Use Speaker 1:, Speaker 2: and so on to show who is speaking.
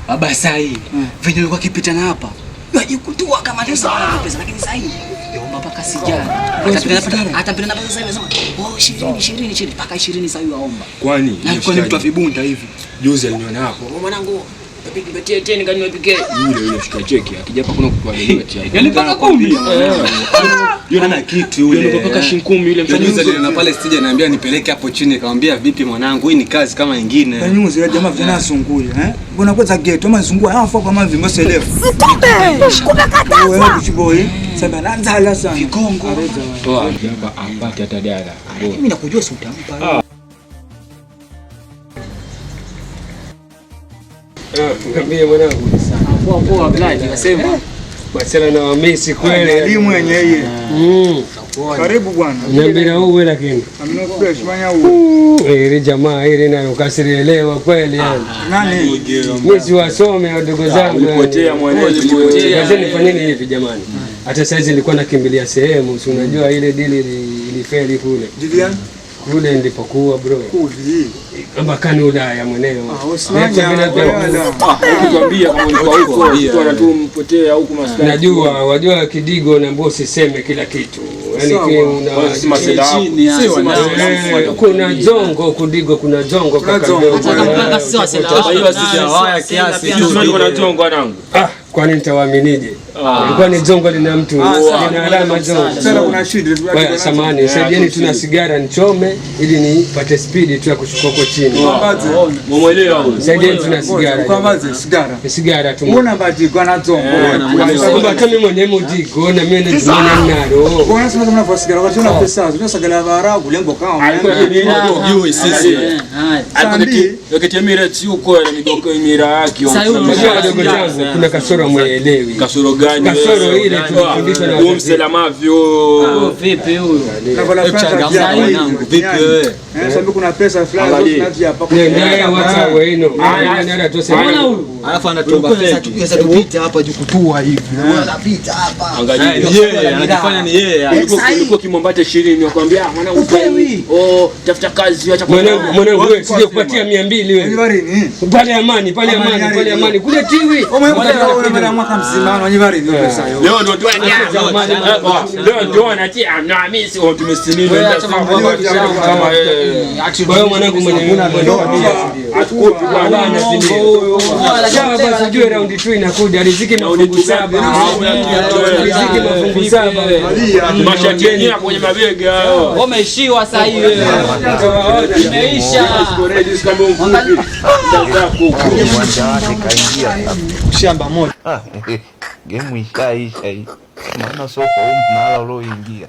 Speaker 1: Baba sai, venye ulikuwa kipita na hapa. Unajikutua kama ndio sawa pesa lakini sasa hivi ndio mpaka sijana. Hata pita na pesa sasa hivi nasema, 20 mpaka 20 sasa hivi waomba.
Speaker 2: Kwani?
Speaker 1: Na alikuwa ni mtu vibunda hivi.
Speaker 2: Juzi aliniona hapo.
Speaker 1: Mwanangu, nipigie 10 kani nipige.
Speaker 2: Yule shika cheki. Akija hapa kuna kutualia chai.
Speaker 1: Yaani mpaka 10.
Speaker 2: Yule ana kitu yule. Yule mpaka 10,000 yule mfanyakazi.
Speaker 3: Juzi aliniona pale sije niambia nipeleke hapo chini, akamwambia vipi mwanangu, hii ni kazi kama nyingine.
Speaker 4: Kwa nini zile jamaa vijana asunguye, Mbona kwanza ghetto ama zungua hapo kama vimbo selefu. Kumekata. Wewe kuchiboi. Sasa naanza sana.
Speaker 1: Vikongo.
Speaker 2: Toa hapa apate hata dada.
Speaker 1: Mimi nakujua si utampa.
Speaker 5: Niambie mwanangu sana.
Speaker 1: Poa Bladi nasema.
Speaker 5: Bachana na wamisi kweli.
Speaker 4: Elimu yenyewe. Karibu bwana.
Speaker 5: Niambia wewe lakini.
Speaker 4: Amna fresh manya wewe.
Speaker 5: Ile jamaa ile nayo kasirielewa kweli yani.
Speaker 4: Nani?
Speaker 5: Mimi si wasome wadogo zangu.
Speaker 2: Ulipotea mwanangu.
Speaker 5: Sasa nifanyeni hivi jamani. Hata saizi nilikuwa nakimbilia sehemu, si unajua ile dili ilifeli kule.
Speaker 4: Julian
Speaker 5: kule ndipokuwa bro.
Speaker 4: Kuli.
Speaker 5: Amba kanula ya mweneo.
Speaker 2: Ukituambia kama ulikuwa huko, mtu anatumpotea huko maskani.
Speaker 5: Najua, wajua Kidigo na Mbosi seme kila kitu. Yaani kuna jongo Kudigo, kuna jongo kaka.
Speaker 1: Hata sio
Speaker 3: haya kiasi.
Speaker 2: Kuna jongo wanangu.
Speaker 5: Kwani nitawaaminije? Ilikuwa ni jongo lina mtu, lina alama jongo.
Speaker 4: Sasa kuna shida.
Speaker 5: Wewe samani, saidieni tuna sigara nichome ili nipate speed tu ya kushuka huko chini.
Speaker 2: Muelewa huyo.
Speaker 5: Saidieni tuna sigara.
Speaker 4: Kwa maana sigara.
Speaker 5: Sigara tu.
Speaker 4: Mbona bati kwa na jongo?
Speaker 5: Kwa kama mwenye mudiko na mimi ndio nalo.
Speaker 4: Kwa nini kama na sigara wakati una pesa, unasagala Waarabu lengo kama.
Speaker 2: Juu sisi. Wakati mira yuko na midoko mira yake.
Speaker 5: Wadogo zangu kuna kasoro muelewi.
Speaker 2: Kasoro gani?
Speaker 5: Kasoro ile tulifundishwa na
Speaker 2: wazee. Mselamavyo.
Speaker 1: Vipi huyo?
Speaker 3: Mwanangu vipi wewe?
Speaker 4: Sababu kuna pesa fulani zinazi hapa.
Speaker 5: Ndio watu wenu. Ndio tuseme.
Speaker 3: Alafu anatomba
Speaker 1: pesa tupite hapa jukutua hivi. Unapita hapa.
Speaker 2: Angalia
Speaker 3: yeye anajifanya ni yeye.
Speaker 2: Yuko Kimombate 20 nakwambia mwanangu upewi. Tafuta kazi acha kwa
Speaker 5: mwanangu wewe sije kupatia 200 wewe. Pale amani kule tiwi.
Speaker 4: Unaona mwaka mzima unanyvari hiyo pesa hiyo.
Speaker 2: Leo ndio anatia na mimi sio tumestinini kama
Speaker 5: kwa hiyo mwanangu mwenye atukopi bwana anasindio. Sawa basi jua round 2 inakuja riziki mafungu 7. Riziki mafungu 7.
Speaker 2: Mashati yenyewe kwenye mabega hayo.
Speaker 1: Umeishiwa sasa hivi wewe. Imeisha.
Speaker 6: Uwanja wake kaingia
Speaker 4: shamba moja.
Speaker 6: Game ishaisha hii. Maana soko huu mnala ulioingia.